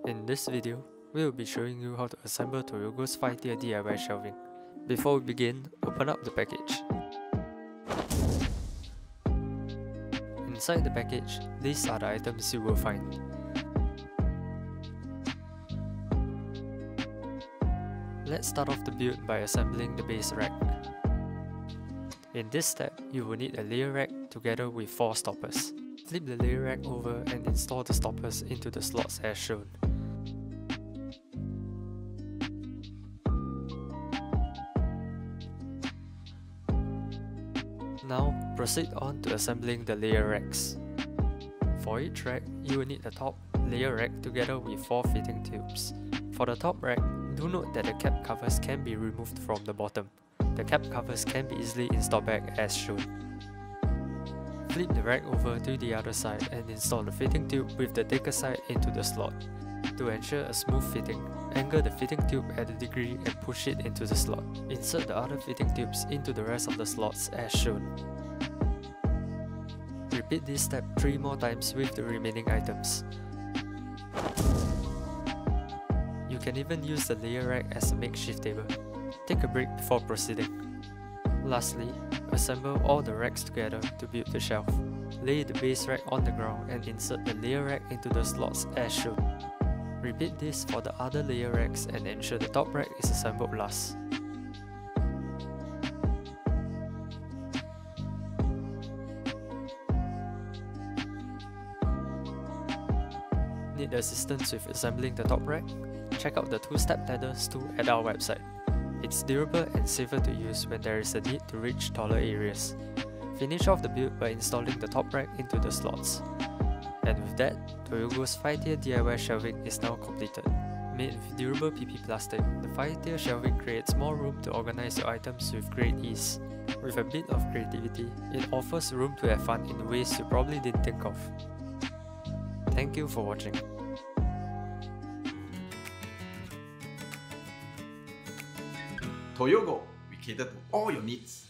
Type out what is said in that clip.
In this video, we will be showing you how to assemble Toyogo's 5-tier DIY shelving. Before we begin, open up the package. Inside the package, these are the items you will find. Let's start off the build by assembling the base rack. In this step, you will need a layer rack together with 4 stoppers. Flip the layer rack over and install the stoppers into the slots as shown. Now, proceed on to assembling the layer racks. For each rack, you will need a top layer rack together with 4 fitting tubes. For the top rack, do note that the cap covers can be removed from the bottom. The cap covers can be easily installed back as shown. Flip the rack over to the other side and install the fitting tube with the thicker side into the slot. To ensure a smooth fitting, angle the fitting tube at a degree and push it into the slot. Insert the other fitting tubes into the rest of the slots as shown. Repeat this step 3 more times with the remaining items. You can even use the layer rack as a makeshift table. Take a break before proceeding. Lastly, assemble all the racks together to build the shelf. Lay the base rack on the ground and insert the layer rack into the slots as shown. Repeat this for the other layer racks and ensure the top rack is assembled last. Need assistance with assembling the top rack? Check out the 2-step ladders tool at our website. It's durable and safer to use when there is a need to reach taller areas. Finish off the build by installing the top rack into the slots. And with that, Toyogo's 5-tier DIY shelving is now completed. Made with durable PP plastic, the 5-tier shelving creates more room to organize your items with great ease. With a bit of creativity, it offers room to have fun in ways you probably didn't think of. Thank you for watching. Toyogo, we cater to all your needs.